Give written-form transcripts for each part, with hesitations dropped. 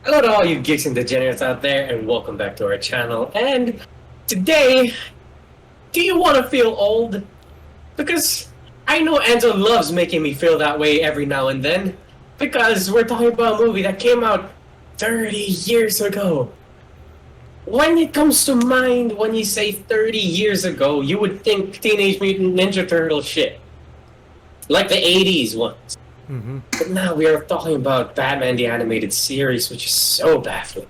Hello to all you geeks and degenerates out there, and welcome back to our channel. And today, do you want to feel old? Because I know Enzo loves making me feel that way every now and then. Because we're talking about a movie that came out 30 years ago. When it comes to mind, when you say 30 years ago, you would think Teenage Mutant Ninja Turtle shit. Like the 80s ones. Mm-hmm. But now we are talking about Batman the Animated Series, which is so baffling.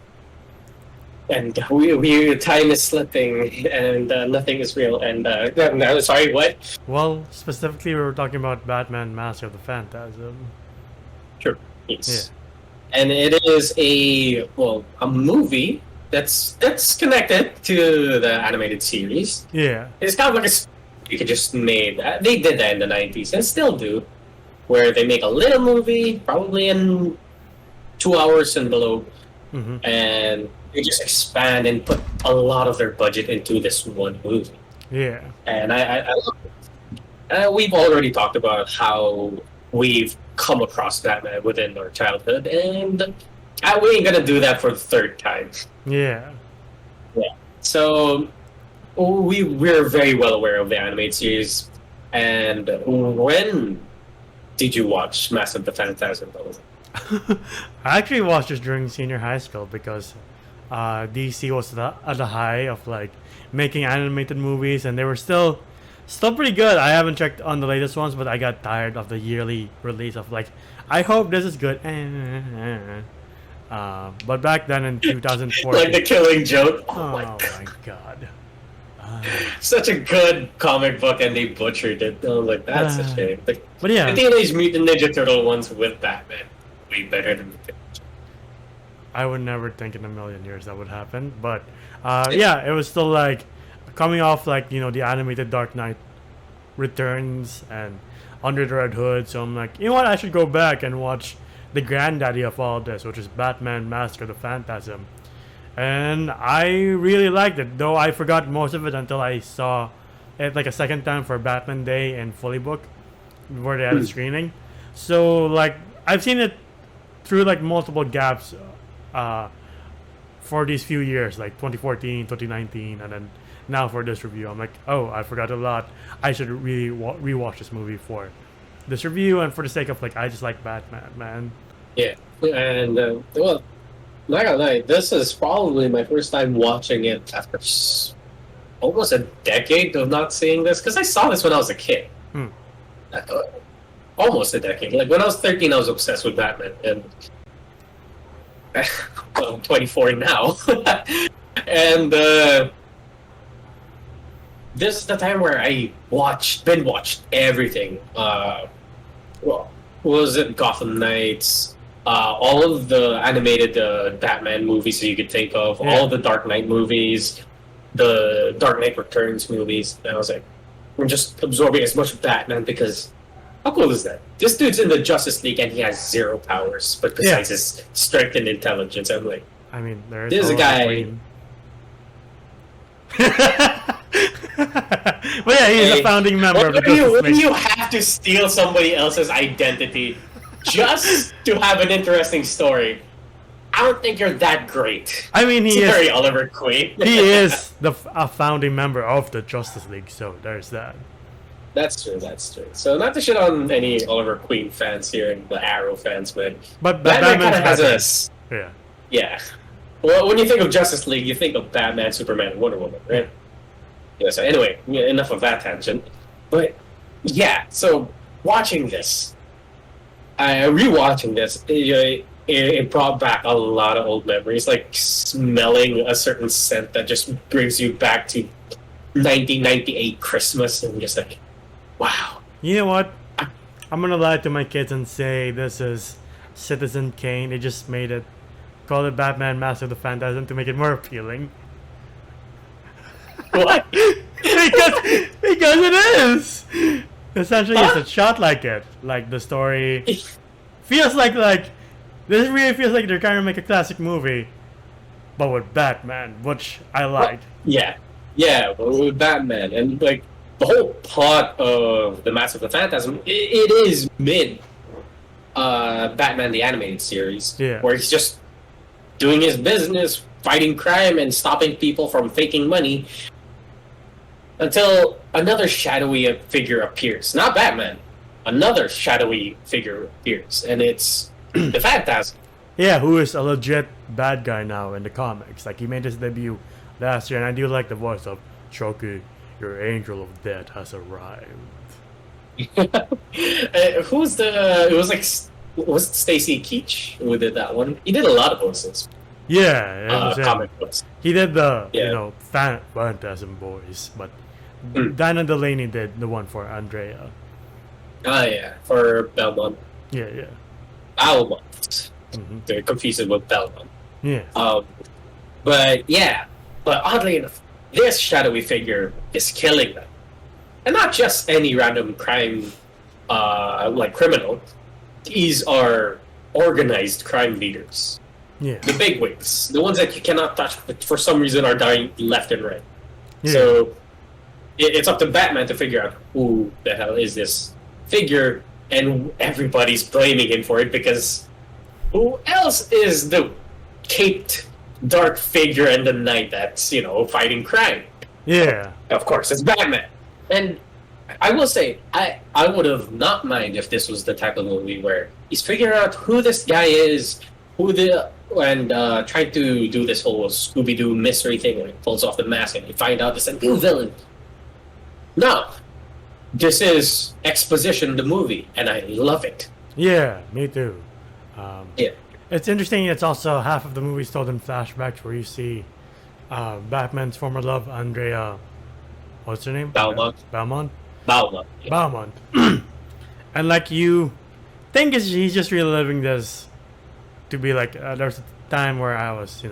And time is slipping, and nothing is real. And no, sorry, what? Well, specifically, we were talking about Batman: Master of the Phantasm. Sure, yes. And it is a movie that's connected to the animated series. Yeah. It's kind of like you could just made that. They did that in the 90s and still do, where they make a little movie, probably in 2 hours and below, and they just expand and put a lot of their budget into this one movie. Yeah. And I love it. We've already talked about how we've come across Batman within our childhood, and we ain't gonna do that for the third time. Yeah. Yeah. So we're very well aware of the animated series. And when did you watch Mass of the Phantasm? I actually watched this during senior high school because DC was at the high of like making animated movies, and they were still pretty good. I haven't checked on the latest ones, but I got tired of the yearly release of like, I hope this is good. But back then in 2014, like the Killing Joke. Oh my god. Such a good comic book, and they butchered it. I was like, that's a shame. But yeah, the Teenage Mutant Ninja Turtle ones with Batman, way better than the I would never think in a million years that would happen. But yeah, it was still like coming off like, the animated Dark Knight Returns and Under the Red Hood. So I'm like, you know what? I should go back and watch the granddaddy of all this, which is Batman: Master of the Phantasm. And I really liked it, though I forgot most of it until I saw it like a second time for Batman Day and Fully Book, where they had a screening. So like I've seen it through like multiple gaps for these few years, like 2014, 2019, and then now for this review. I'm like, oh, I forgot a lot. I should really rewatch this movie for this review and for the sake of like, I just like Batman, man. Yeah, and well, not gonna lie, this is probably my first time watching it after almost a decade of not seeing this, because I saw this when I was a kid. Almost a decade. Like when I was 13, I was obsessed with Batman, and well, I'm 24 now. And this is the time where I binge watched everything. Well, was it Gotham Knights? All of the animated Batman movies that you could think of, all the Dark Knight movies, the Dark Knight Returns movies. And I was like, I'm just absorbing as much Batman because how cool is that? This dude's in the Justice League and he has 0 powers, but besides his strength and intelligence, I'm like, I mean, there's a guy. But yeah, he's a founding member of the Justice League. When you have to steal somebody else's identity just to have an interesting story, I don't think you're that great. I mean, he is very Oliver Queen. He is a founding member of the Justice League, so there's that. That's true. So not to shit on any Oliver Queen fans here and the Arrow fans, but Batman kind of has yeah. Well, when you think of Justice League, you think of Batman, Superman, Wonder Woman, right? Yeah. So anyway, enough of that tangent. But yeah, so watching this, rewatching this, it brought back a lot of old memories, like smelling a certain scent that just brings you back to 1998 Christmas, and just like, wow. You know what? I'm gonna lie to my kids and say this is Citizen Kane. They just made it, call it Batman: Master of the Phantasm to make it more appealing. What? because it is. Essentially, it's a shot like it. Like the story feels like this really feels like they're trying to make a classic movie, but with Batman, which I like. Yeah, with Batman, and like the whole plot of the Mask of the Phantasm, it is mid Batman the Animated Series, Yeah. where he's just doing his business, fighting crime, and stopping people from faking money, until another shadowy figure appears. Not Batman. Another shadowy figure appears, and it's the Phantasm. Yeah, who is a legit bad guy now in the comics. Like, he made his debut last year, and I do like the voice of Chucky, your angel of death has arrived. Who's the... It was like... Was it Stacy Keach who did that one? He did a lot of voices. Yeah, it was comic books. He did the, Phantasm voice, but Dana Delaney did the one for Andrea. Ah, yeah, for Belmont. Yeah. Belmont. They're confused with Belmont. Yeah. But oddly enough, this shadowy figure is killing them. And not just any random crime, like criminal. These are organized crime leaders. Yeah. The bigwigs. The ones that you cannot touch, but for some reason are dying left and right. Yeah. So, it's up to Batman to figure out who the hell is this figure, and everybody's blaming him for it, because who else is the caped dark figure in the night that's, fighting crime? Yeah. Of course, it's Batman. And I will say, I would have not mind if this was the type of movie where he's figuring out who this guy is, and trying to do this whole Scooby-Doo mystery thing where he pulls off the mask and you find out it's a new villain. No. This is exposition, the movie, and I love it. Yeah, me too. Yeah. It's interesting, it's also half of the movie told in flashbacks where you see Batman's former love, Andrea... What's her name? Belmont. Belmont? Belmont. Yeah. Belmont. And like you think he's just reliving this to be like, there's a time where I was,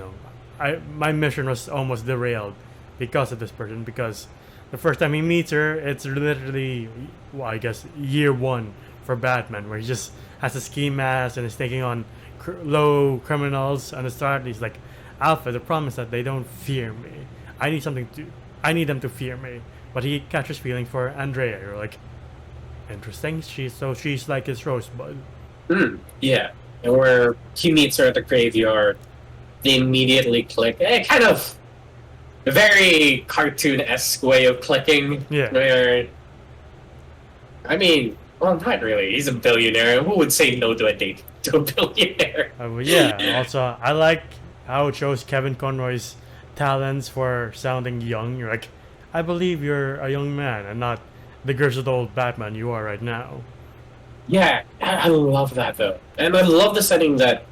my mission was almost derailed because of this person, because the first time he meets her, it's literally, well, I guess, year one for Batman, where he just has a ski mask and is taking on low criminals. And at the start, he's like, Alpha, the problem is that they don't fear me. I need them to fear me. But he catches feeling for Andrea. You're like, interesting. She's like his rosebud. Yeah. And where he meets her at the graveyard, they immediately click. Kind of a very cartoon-esque way of clicking. Yeah. Where, I mean, well, not really. He's a billionaire. Who would say no to a date to a billionaire? Yeah. Also, I like how it shows Kevin Conroy's talents for sounding young. You're like, I believe you're a young man and not the grizzled old Batman you are right now. Yeah, I love that, though. And I love the setting that...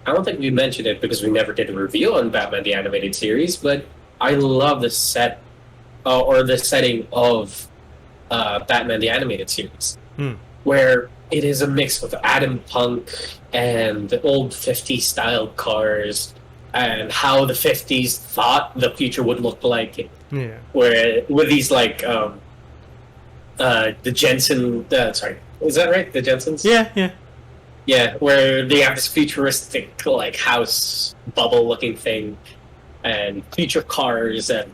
I don't think we mentioned it because we never did a review on Batman the Animated Series, but I love the set... or the setting of Batman the Animated Series. Where it is a mix of Adam Punk and the old 50s style cars, and how the 50s thought the future would look like. Yeah. Where, with these, like, the Jensen... sorry, is that right? The Jensens? Yeah. Yeah, where they have this futuristic, like, house bubble-looking thing, and future cars, and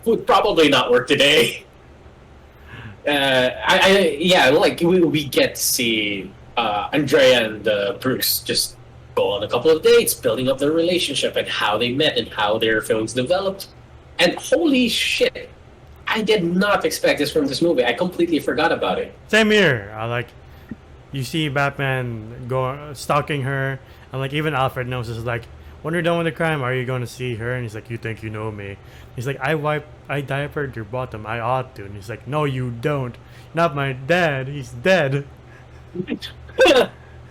would probably not work today. We get to see Andrea and Bruce just go on a couple of dates, building up their relationship and how they met and how their feelings developed. And holy shit, I did not expect this from this movie. I completely forgot about it. Same here. You see Batman stalking her, and like even Alfred knows this. Like, when you're done with the crime, are you going to see her? And he's like, you think you know me? He's like, I diapered your bottom. I ought to. And he's like, no, you don't. Not my dad. He's dead.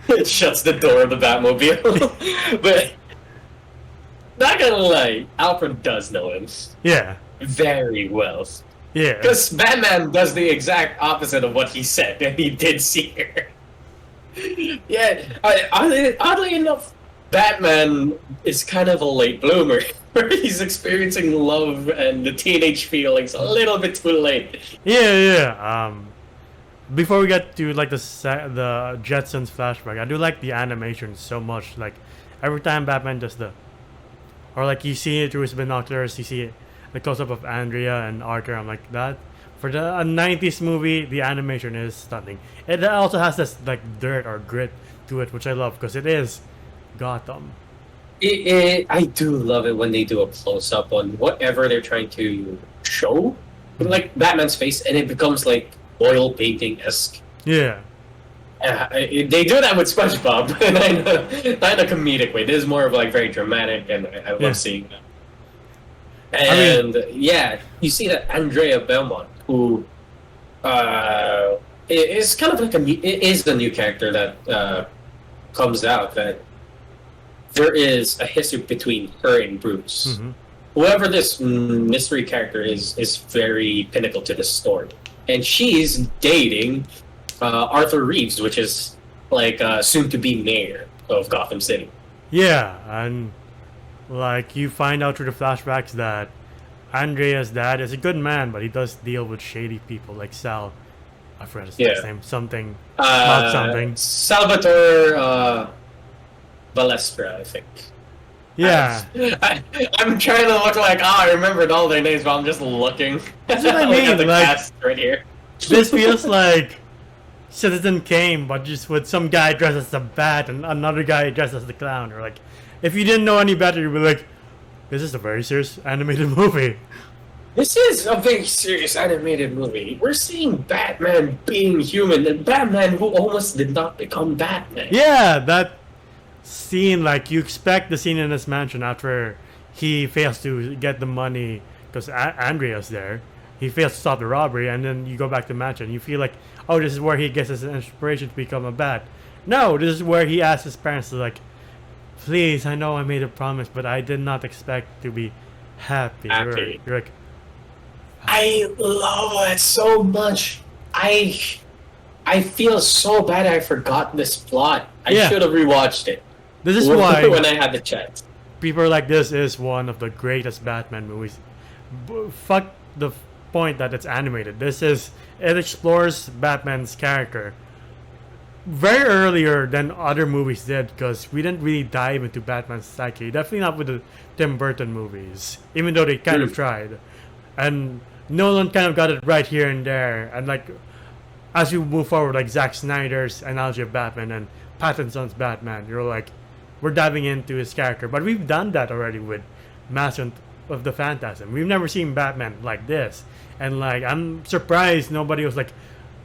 It shuts the door of the Batmobile. But not gonna lie, Alfred does know him. Yeah. Very well. Yeah. Because Batman does the exact opposite of what he said, and he did see her. Yeah, oddly enough, Batman is kind of a late bloomer. Where he's experiencing love and the teenage feelings a little bit too late. Yeah. Before we get to like the Jetsons flashback, I do like the animation so much. Like every time Batman does or like you see it through his binoculars, you see the close up of Andrea and Arthur. I'm like, that for a 90s movie, the animation is stunning. It also has this like dirt or grit to it, which I love because it is Gotham. I do love it when they do a close up on whatever they're trying to show, like Batman's face, and it becomes like oil painting esque. Yeah. They do that with SpongeBob, not in a comedic way. This is more of like very dramatic, and I love seeing that. And yeah, you see that Andrea Belmont, who is kind of like is a new character that comes out, that there is a history between her and Bruce. Mm-hmm. Whoever this mystery character is very pinnacle to this story, and she's dating Arthur Reeves, which is like soon to be mayor of Gotham City. Yeah, and like you find out through the flashbacks that Andrea's dad is a good man, but he does deal with shady people like Sal. I forgot his last name. Something. Not something. Salvatore Balestra, I think. Yeah. I'm trying to look like, I remembered all their names, but I'm just looking. That's what I mean. The like, cast right here. This feels like Citizen Kane, but just with some guy dressed as the Bat and another guy dressed as the Clown. Or like, if you didn't know any better, you'd be like, this is a very serious animated movie. This is a very serious animated movie. We're seeing Batman being human, and Batman who almost did not become Batman. Yeah, that scene, like, you expect the scene in his mansion after he fails to get the money, because Andrea's there. He fails to stop the robbery, and then you go back to the mansion. You feel like, oh, this is where he gets his inspiration to become a Bat. No, this is where he asks his parents to, like, please, I know I made a promise, but I did not expect to be happy. You're like, I love it so much. I feel so bad I forgot this plot. I should have rewatched it. This is why when I had the chance. People are like, this is one of the greatest Batman movies. Fuck the point that it's animated. It explores Batman's character very earlier than other movies did, because we didn't really dive into Batman's psyche. Definitely not with the Tim Burton movies, even though they kind of tried. And Nolan kind of got it right here and there. And like, as you move forward, like Zack Snyder's analogy of Batman and Pattinson's Batman, you're like, we're diving into his character. But we've done that already with Master of the Phantasm. We've never seen Batman like this. And like, I'm surprised nobody was like,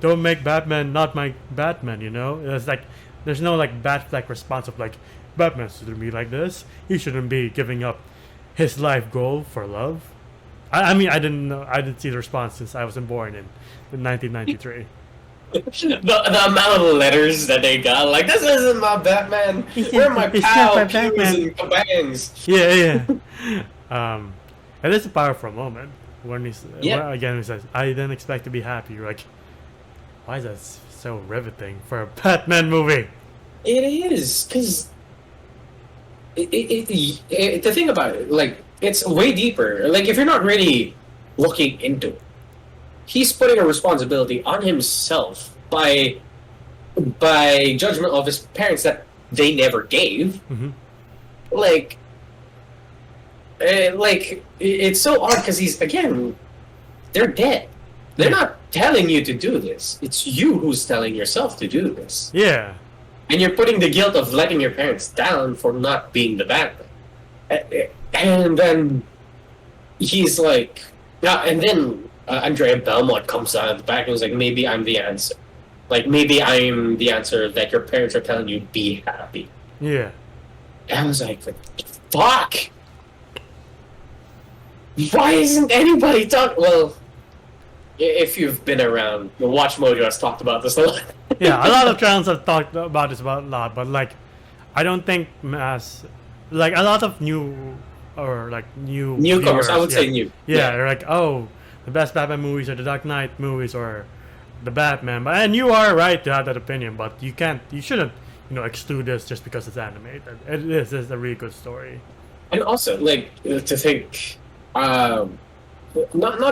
don't make Batman not my Batman, you know? It's like, there's no like Batfleck response of like, Batman shouldn't be like this. He shouldn't be giving up his life goal for love. I mean, I didn't see the response since I wasn't born in 1993. the amount of letters that they got, like, this isn't my Batman. Where are my pal Pews and Cabangs? Yeah. It is a powerful moment when he says, I didn't expect to be happy. You're like, why is that so riveting for a Batman movie? It is, because the thing about it, like, it's way deeper. Like, if you're not really looking into it, he's putting a responsibility on himself by judgment of his parents that they never gave. Mm-hmm. Like, it's so odd because they're dead. They're not telling you to do this. It's you who's telling yourself to do this. Yeah. And you're putting the guilt of letting your parents down for not being the Batman. And then he's like, and then Andrea Belmont comes out of the back and was like, maybe I'm the answer. Like, maybe I'm the answer that your parents are telling you, be happy. Yeah. And I was like, fuck! Why isn't anybody talking? Well, if you've been around, the Watch Mojo has talked about this a lot. Yeah, a lot of channels have talked about this a lot, but like, I don't think like a lot of newcomers, viewers, I would say new. Yeah, they're like, oh, the best Batman movies are the Dark Knight movies or the Batman. And you are right to have that opinion, but you shouldn't, exclude this just because it's animated. It's a really good story. And also, like, to think, not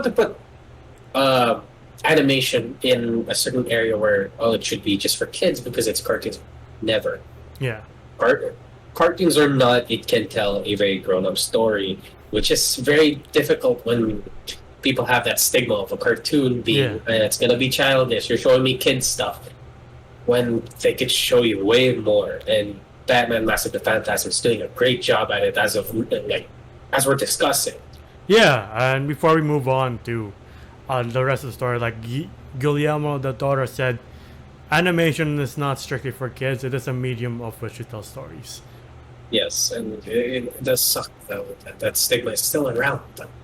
to put animation in a certain area where it should be just for kids because it's cartoons. Never. Yeah. Cartoons are not. It can tell a very grown-up story, which is very difficult when people have that stigma of a cartoon being it's gonna be childish. You're showing me kids stuff when they could show you way more, and Batman Master of the Phantasm is doing a great job at it as we're discussing. Yeah, and before we move on to the rest of the story, like Guillermo del Toro said, animation is not strictly for kids. It is a medium of which to tell stories. Yes, and it does suck though that stigma is still around.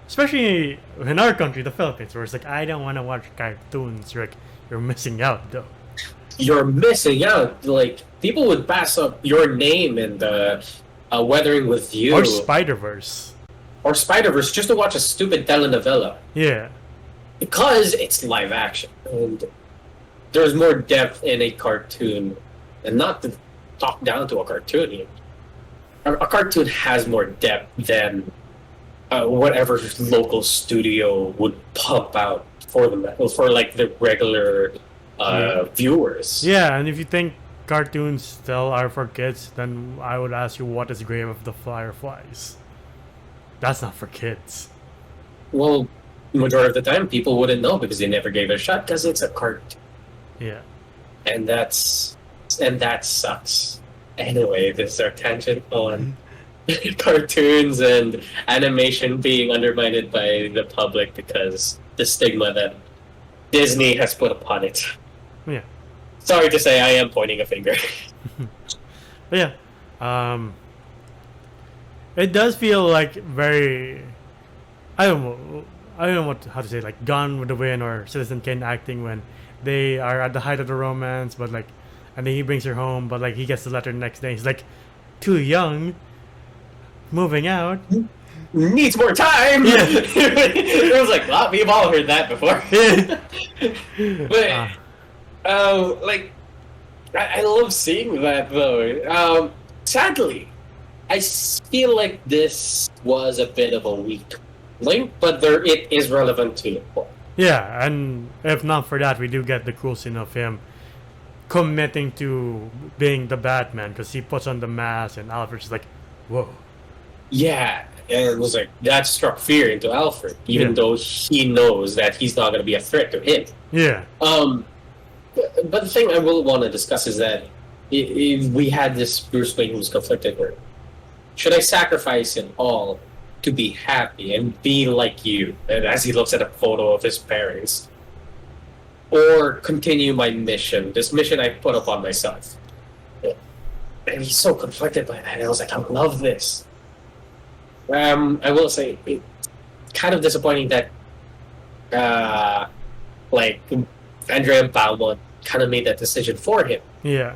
Especially in our country, the Philippines, where it's like, I don't want to watch cartoons, Rick. You're missing out, though. You're missing out. Like, people would pass up your name in the Weathering with You. Or Spider-Verse. Or Spider-Verse just to watch a stupid telenovela. Yeah. Because it's live action. And there's more depth in a cartoon. And not to talk down to a cartoon. A cartoon has more depth than whatever local studio would pump out for the regular viewers. Yeah, and if you think cartoons still are for kids, then I would ask you, what is Grave of the Fireflies? That's not for kids. Well, majority of the time, people wouldn't know because they never gave it a shot because it's a cartoon. Yeah. And that sucks. Anyway, this is our tangent on cartoons and animation being undermined by the public because the stigma that Disney has put upon it. Yeah. Sorry to say, I am pointing a finger. But yeah, it does feel like very, I don't know how to say, like Gone with the Wind or Citizen Kane acting when they are at the height of the romance, but like, and then he brings her home, but like he gets the letter the next day. He's like, too young, moving out. Needs more time. Yeah. It was like, well, we've all heard that before. But like, I love seeing that though. Sadly, I feel like this was a bit of a weak link, but it is relevant to the plot. Yeah, and if not for that, we do get the cool scene of him committing to being the Batman because he puts on the mask and Alfred's just like, whoa. Yeah, and it was like that struck fear into Alfred, even though he knows that he's not going to be a threat to him. Yeah. But the thing I will want to discuss is that if we had this Bruce Wayne who was conflicted, where should I sacrifice it all to be happy and be like you? And as he looks at a photo of his parents, or continue my mission, this mission I put upon myself. And he's so conflicted by that. And I was like, I love this. I will say, it's kind of disappointing that, like, Andrea Beaumont kind of made that decision for him. Yeah.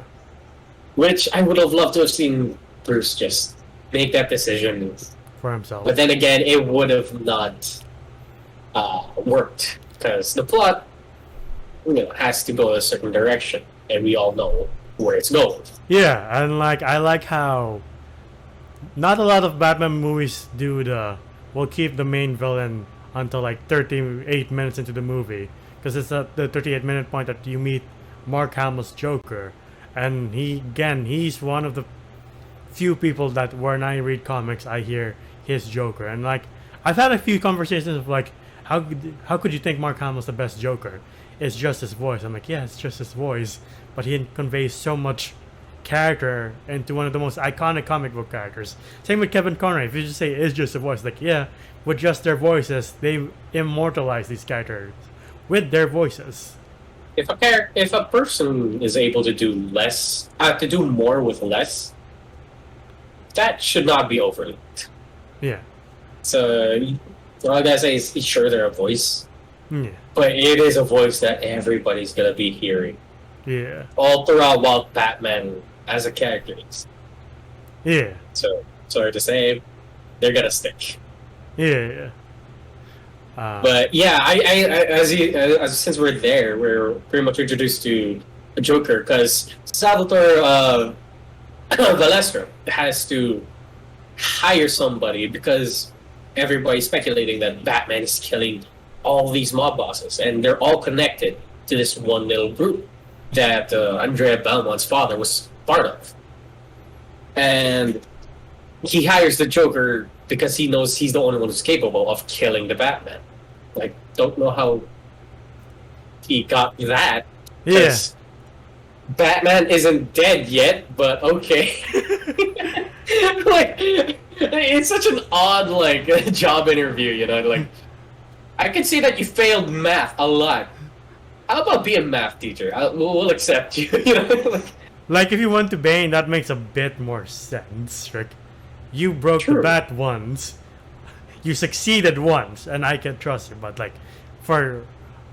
Which I would have loved to have seen Bruce just make that decision for himself. But then again, it would have not worked because the plot, has to go a certain direction, and we all know where it's going. Yeah, and like I like how not a lot of Batman movies do we'll keep the main villain until like 38 minutes into the movie, because it's at the 38-minute point that you meet Mark Hamill's Joker, and he's one of the few people that when I read comics I hear his Joker, and like I've had a few conversations of like how could you think Mark Hamill's the best Joker? It's just his voice. I'm like, yeah, it's just his voice, but he conveys so much character into one of the most iconic comic book characters. Same with Kevin Conroy. If you just say it's just a voice, like yeah, with just their voices, they immortalize these characters with their voices. If a person is able to do to do more with less, that should not be overlooked. Yeah. So all I gotta say is, sure, they're a voice. Yeah. But it is a voice that everybody's gonna be hearing. Yeah. All throughout while Batman as a character is. Yeah. So sorry to say, they're gonna stick. Yeah. But yeah, since we're there, we're pretty much introduced to a Joker because Salvatore Valestro has to hire somebody because everybody's speculating that Batman is killing all these mob bosses, and they're all connected to this one little group that Andrea Belmont's father was part of. And he hires the Joker because he knows he's the only one who's capable of killing the Batman. Like, don't know how he got that. Yeah. Batman isn't dead yet, but okay. Like, it's such an odd, like, job interview, you know? Like, I can see that you failed math a lot. How about being a math teacher? We'll accept you, you know? Like, if you went to Bane, that makes a bit more sense. Like, you broke True. the bat once, you succeeded once, and I can trust you. But, like, for,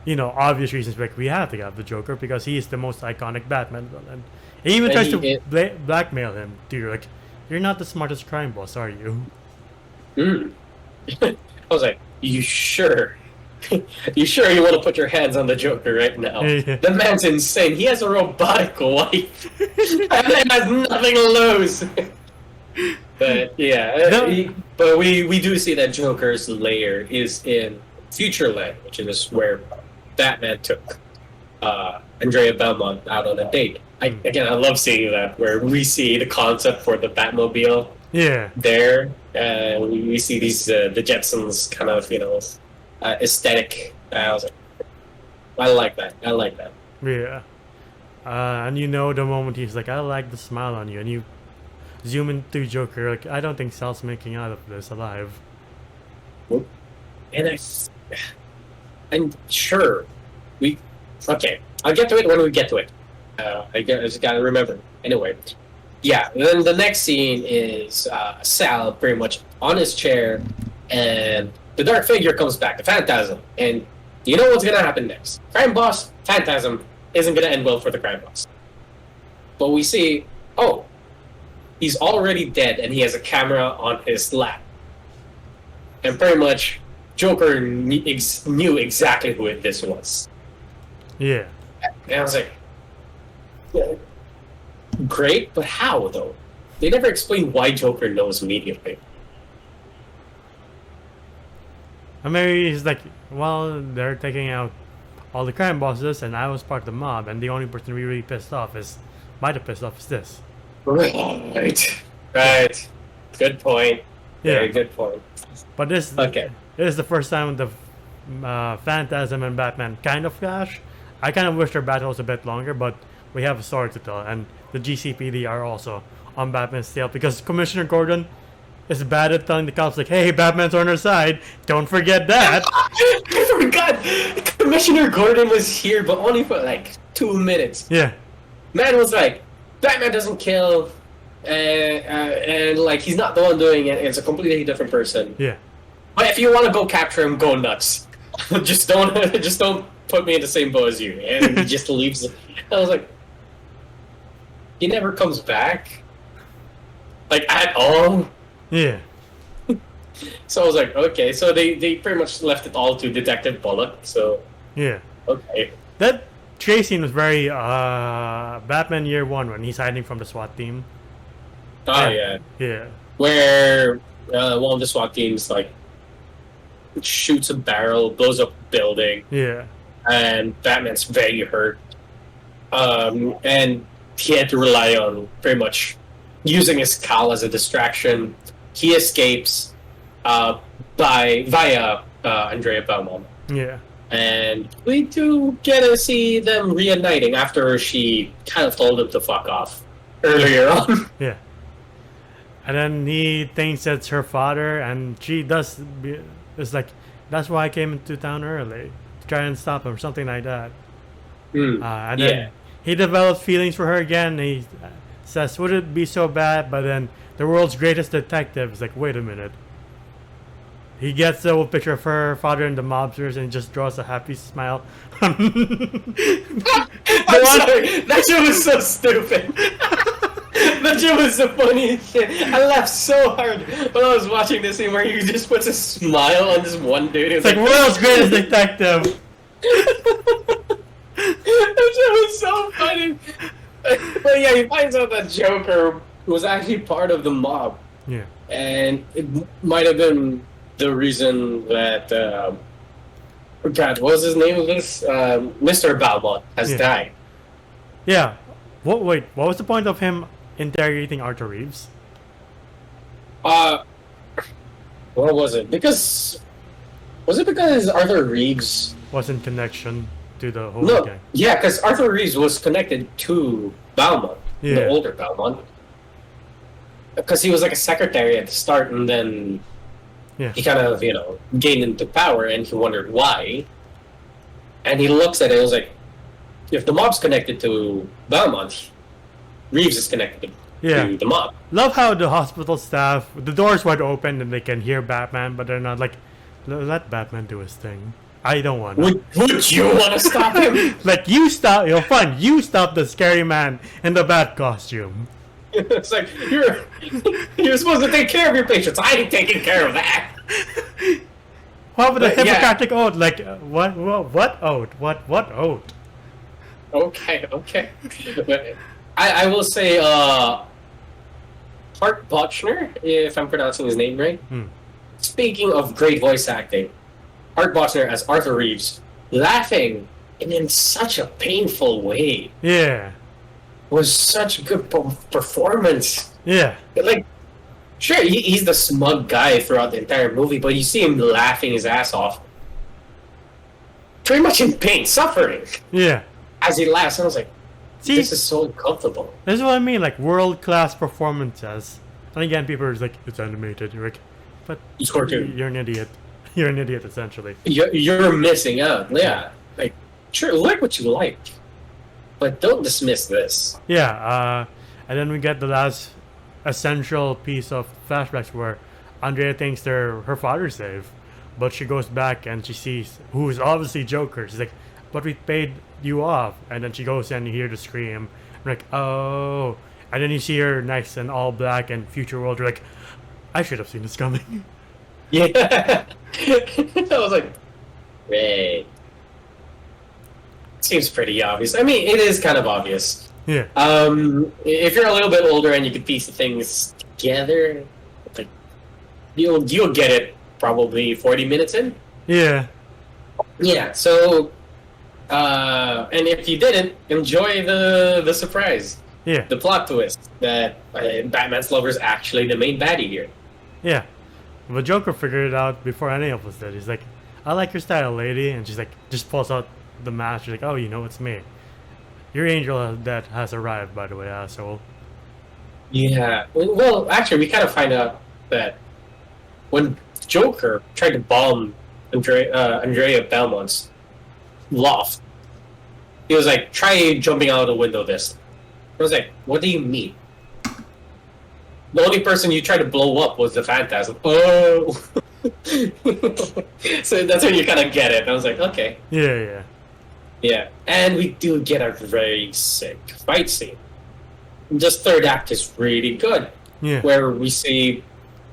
you know, obvious reasons, like, we have to have the Joker because he is the most iconic Batman villain. He even tries to blackmail him, too. Like, you're not the smartest crime boss, are you? I was like, you sure? You sure you want to put your hands on the Joker right now? Yeah. The man's insane. He has a robotic wife. That man has nothing to lose. But yeah, but we do see that Joker's lair is in Futureland, which is where Batman took Andrea Belmont out on a date. I love seeing that, where we see the concept for the Batmobile. Yeah. There, we see these the Jetsons kind of, you know, aesthetic. I was like, I like that. I like that. Yeah. And you know the moment he's like, I like the smile on you, and you zoom into Joker, like, I don't think Sal's making out of this alive. And I'm sure okay, I'll get to it when we get to it. I just gotta remember. Anyway, yeah, then the next scene is Sal pretty much on his chair, and the dark figure comes back, the Phantasm, and you know what's gonna happen next. Crime boss, Phantasm, isn't gonna end well for the crime boss. But we see, oh, he's already dead, and he has a camera on his lap. And pretty much, Joker knew exactly who this was. Yeah. And I was like, yeah, great, but how, though? They never explain why Joker knows immediately. And maybe he's like, well, they're taking out all the crime bosses, and I was part of the mob, and the only person we really might have pissed off is this. Right. Good point. Yeah. Very good point. But this is the first time the Phantasm and Batman kind of clash. I kind of wish their battle was a bit longer, but we have a story to tell, and the GCPD are also on Batman's tail because Commissioner Gordon is bad at telling the cops, like, hey, Batman's on our side. Don't forget that. I forgot. Commissioner Gordon was here, but only for like 2 minutes. Yeah. Man was like, Batman doesn't kill, and like he's not the one doing it. It's a completely different person. Yeah. But if you want to go capture him, go nuts. just don't put me in the same boat as you. And he just leaves. I was like, he never comes back, like at all. Yeah. So I was like, okay. So they pretty much left it all to Detective Bullock. So yeah. Okay. That chase scene was very Batman Year One when he's hiding from the SWAT team. Oh yeah. Yeah. Where one of the SWAT teams like shoots a barrel, blows up a building. Yeah. And Batman's very hurt. And he had to rely on pretty much using his cowl as a distraction. He escapes via Andrea Belmont. Yeah. And we do get to see them reuniting after she kind of told him to fuck off earlier on. Yeah. And then he thinks it's her father, and she it's like, that's why I came into town early, to try and stop him, or something like that. And then he develops feelings for her again. He says, would it be so bad? But then the world's greatest detective is like, wait a minute. He gets a little picture of her father and the mobsters and just draws a happy smile. I'm sorry, that shit was so stupid. That shit was the funniest shit. I laughed so hard when I was watching this scene where he just puts a smile on this one dude. It's like, world's greatest detective. That shit was so funny. But yeah, he finds out that Joker was actually part of the mob. Yeah. And it might have been the reason that God, what was his name of this? Mr. Belmont has died. Yeah. What was the point of him interrogating Arthur Reeves? What was it? Was it because Arthur Reeves was in connection? to the whole No, gang. yeah, because Arthur Reeves was connected to Belmont, the older Belmont, because he was like a secretary at the start, and then he kind of, gained into power, and he wondered why. And he looks at it and was like, if the mob's connected to Belmont, Reeves is connected to the mob. Love how the hospital staff, the doors wide open and they can hear Batman, but they're not like, let Batman do his thing. I don't want to. Would you want to stop him? Like, you stop, fine, you stop the scary man in the bat costume. It's like, you're supposed to take care of your patients. I ain't taking care of that. What about the Hippocratic oath? Like, what oath? What oath? Okay. I will say, Hart Bochner, if I'm pronouncing his name right. Speaking of great voice acting, Hart Bochner as Arthur Reeves, laughing in such a painful way. Yeah. Was such a good performance. Yeah. Like, sure, he's the smug guy throughout the entire movie, but you see him laughing his ass off. Pretty much in pain, suffering. Yeah. As he laughs, I was like, this is so uncomfortable. This is what I mean, like, world-class performances. And again, people are like, it's animated. You're like, but it's cartoon. You're an idiot. You're an idiot, essentially. You're missing out. Yeah. Like, sure, like what you like. But don't dismiss this. Yeah, and then we get the last essential piece of flashbacks where Andrea thinks they're her father's safe, but she goes back and she sees who is obviously Joker. She's like, but we paid you off. And then she goes and you hear the scream. I'm like, oh. And then you see her nice and all black and future world. You're like, I should have seen this coming. Yeah. I was like, hey. Seems pretty obvious. I mean, it is kind of obvious. Yeah. If you're a little bit older and you can piece the things together, like you'll get it probably 40 minutes in. Yeah. Yeah. So, and if you didn't, enjoy the surprise. Yeah. The plot twist that Batman's lover is actually the main baddie here. Yeah. The Joker figured it out before any of us did. He's like, I like your style, lady. And she's like, just pulls out the mask. She's like, oh, it's me. Your angel that has arrived, by the way, asshole. Yeah. Well, actually, we kind of find out that when Joker tried to bomb Andrea Belmont's loft, he was like, try jumping out of the window this. I was like, what do you mean? The only person you tried to blow up was the Phantasm. Oh! So that's when you kind of get it. I was like, okay. Yeah. Yeah, and we do get a very sick fight scene. This third act is really good. Yeah. Where we see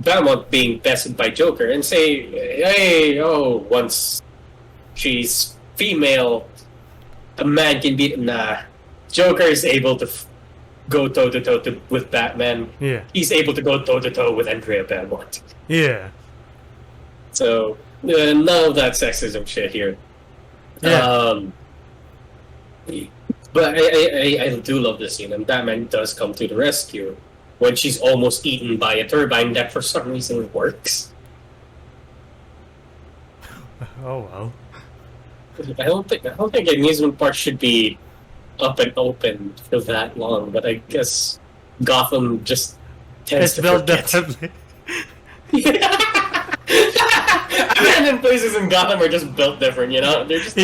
Belmont being bested by Joker and say, hey, once she's female, a man can beat... Nah. Joker is able to go toe-to-toe with Batman. Yeah. He's able to go toe-to-toe with Andrea Belmont. Yeah. So, none of that sexism shit here. Yeah. But I do love this scene, and Batman does come to the rescue when she's almost eaten by a turbine that for some reason works. Oh well. I don't think amusement park should be up and open for that long, but I guess Gotham just tends to forget. Differently. Abandoned places in Gotham are just built different, They're just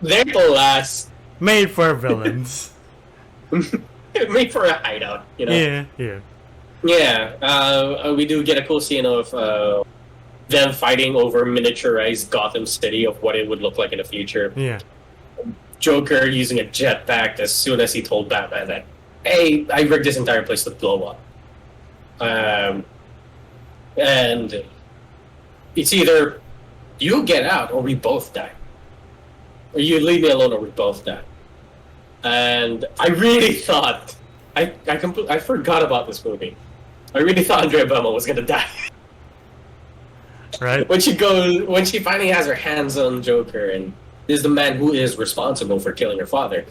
there to last. Made for villains. Made for a hideout, Yeah. Yeah, we do get a cool scene of them fighting over miniaturized Gotham City of what it would look like in the future. Yeah. Joker using a jetpack as soon as he told Batman that, hey, I rigged this entire place to blow up. And it's either you get out or we both die. Or you leave me alone or we both die. And I really thought... I forgot about this movie. I really thought Andrea Belmont was gonna die. Right. When she finally has her hands on Joker and is the man who is responsible for killing her father.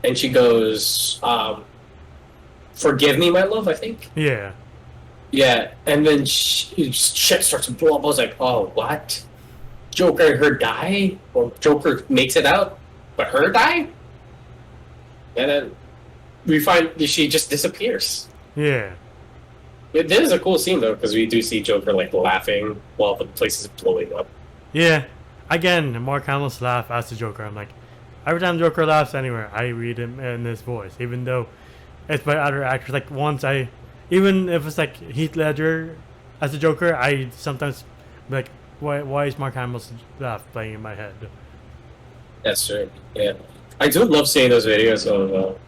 And she goes, forgive me, my love, I think? Yeah. Yeah, and then shit starts to blow up. I was like, oh, what? Joker and her die, or Joker makes it out, but her die, and then we find she just disappears. Yeah. It is a cool scene though, because we do see Joker like laughing while the place is blowing up. Yeah. Again, Mark Hamill's laugh as the Joker. I'm like, every time Joker laughs anywhere, I read him in his voice, even though it's by other actors. Like once even if it's like Heath Ledger as the Joker, I sometimes like, why is Mark Hamill's laugh playing in my head? That's true. Yeah, I do love seeing those videos of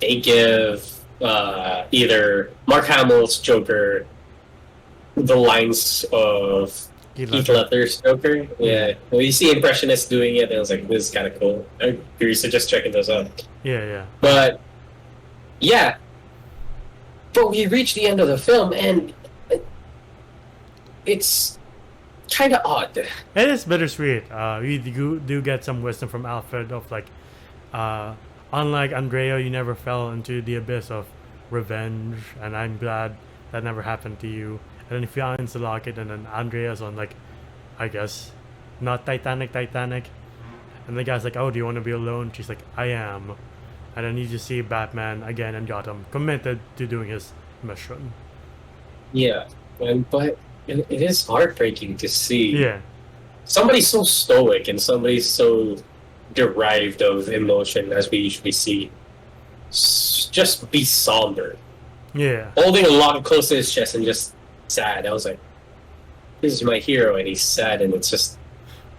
they give either Mark Hamill's Joker the lines of Heath Ledger's Joker. Yeah, when you see impressionists doing it, I was like, this is kind of cool. I agree, suggest checking those out. Yeah. But yeah, but we reach the end of the film, and it's kind of odd. It is bittersweet. We do get some wisdom from Alfred of like, unlike Andrea, you never fell into the abyss of revenge, and I'm glad that never happened to you. And then he finds the locket, and then Andrea's on like, I guess, not Titanic. And the guy's like, oh, do you want to be alone? She's like, I am. And then you just see Batman again and Gotham committed to doing his mission. Yeah, but it is heartbreaking to see. Yeah. Somebody so stoic and somebody so derived of emotion as we usually see just be somber. Yeah. Holding a locket close to his chest and just sad. I was like, this is my hero, and he's sad, and it's just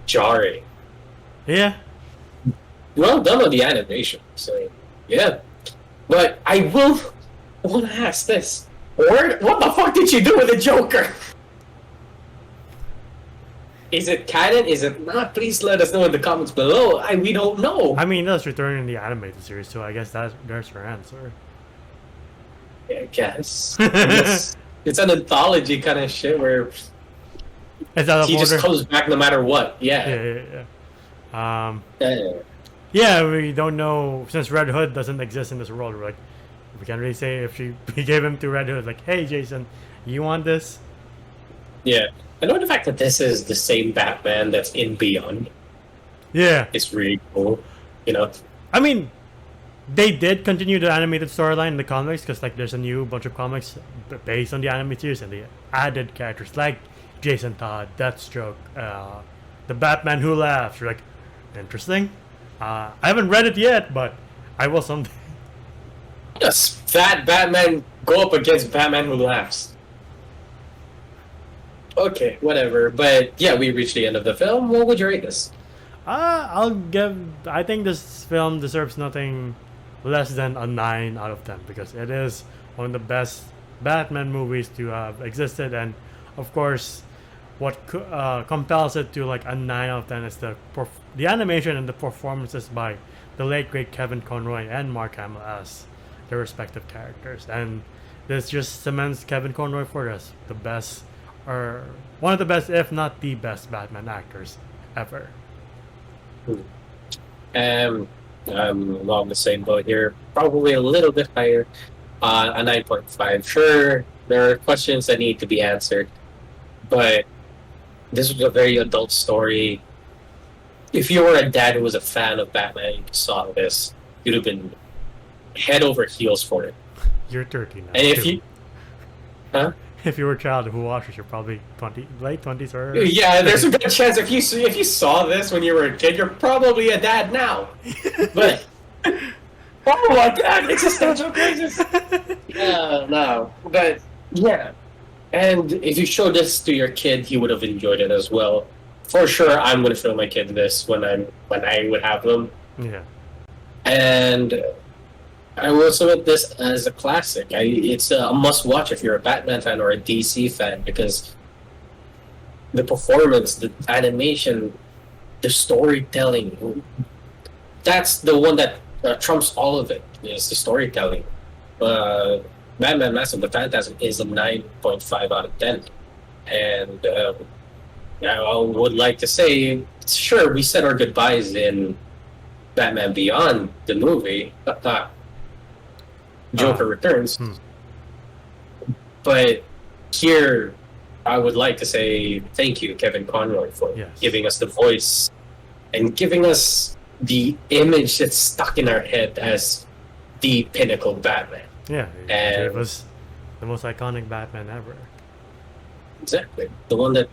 jarring. Yeah. Well done on the animation. So, yeah. But I will want to ask this. What the fuck did you do with the Joker? Is it canon? Is it not? Please let us know in the comments below. We don't know. I mean, that's returning in the animated series, so I guess there's her answer. Yeah, I guess. It's an anthology kind of shit where he just comes back no matter what. Yeah. Yeah, we don't know, since Red Hood doesn't exist in this world. We're like, we can't really say if we gave him to Red Hood, like, hey Jason, you want this? Yeah. I know the fact that this is the same Batman that's in Beyond. Yeah. It's really cool, you know? I mean, they did continue the animated storyline in the comics, because like there's a new bunch of comics based on the animated series, and they added characters like Jason Todd, Deathstroke, the Batman Who Laughs. You're like, interesting. I haven't read it yet, but I will someday. Does that Batman go up against Batman Who Laughs? Okay, whatever. But yeah, we reached the end of the film. What would you rate this? I think this film deserves nothing less than a 9 out of 10, because it is one of the best Batman movies to have existed, and of course what compels it to like a 9 out of 10 is the animation and the performances by the late great Kevin Conroy and Mark Hamill as their respective characters, and this just cements Kevin Conroy for us the best, or one of the best, if not the best, Batman actors ever. I'm along the same boat here. Probably a little bit higher. A 9.5. Sure, there are questions that need to be answered, but this was a very adult story. If you were a dad who was a fan of Batman, you saw this, you'd have been head over heels for it. You're 30 now. And if you... Huh? If you were a child who watches, you're probably late 20s or... Yeah, there's a good chance if you saw this when you were a kid, you're probably a dad now. But... Oh my god, existential crisis! Yeah, no. But, yeah. And if you showed this to your kid, he would have enjoyed it as well. For sure, I'm going to show my kid this when I would have them. Yeah. And I will submit this as a classic. It's a must-watch if you're a Batman fan or a DC fan, because the performance, the animation, the storytelling, that's the one that trumps all of it. Is the storytelling. Batman Mask of the Phantasm is a 9.5 out of 10. And I would like to say, sure, we said our goodbyes in Batman Beyond, the movie, Joker Returns. But here, I would like to say thank you, Kevin Conroy, for giving us the voice and giving us the image that's stuck in our head as the pinnacle Batman. Yeah, it was the most iconic Batman ever. Exactly. The one that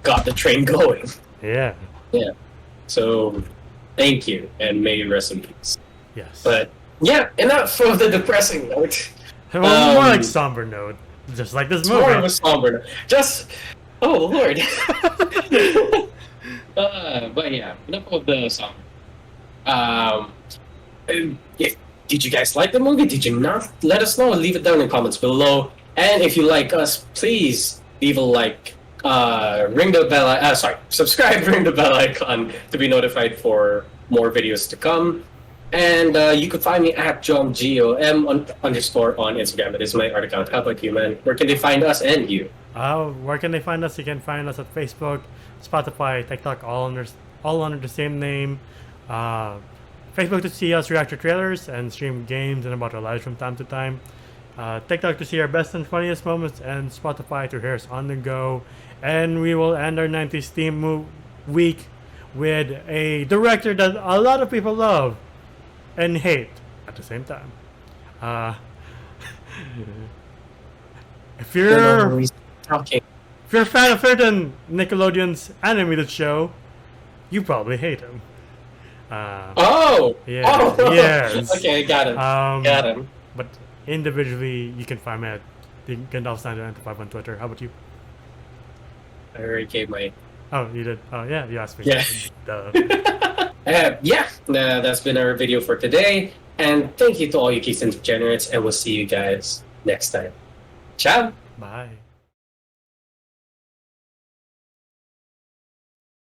got the train going. Yeah. Yeah. So, thank you, and may you rest in peace. Yes. But, yeah, enough of the depressing note. Well, more like somber note. Just like this movie. More of a somber note. Just, oh, Lord. But yeah, enough of the song. Did you guys like the movie? Did you not? Let us know. Leave it down in the comments below. And if you like us, please leave a like. Ring the bell. Subscribe. Ring the bell icon to be notified for more videos to come. And you can find me at JomGOM _ on Instagram. It is my art account. How about you, man? Where can they find us and you? Where can they find us? You can find us at Facebook, Spotify, TikTok, all under the same name. Facebook to see us react to trailers and stream games and about our lives from time to time. TikTok to see our best and funniest moments, and Spotify to hear us on the go. And we will end our 90s theme week with a director that a lot of people love and hate at the same time. If you're a fan of certain Nickelodeon's animated show, you probably hate him. Yeah. Yes. Okay, got him. Got him. But individually, you can find me at the Gandalf995 on Twitter. How about you? I already gave my... Oh, you did? Oh, yeah, you asked me. Yeah. That's been our video for today. And thank you to all you Keystone degenerates, and we'll see you guys next time. Ciao! Bye.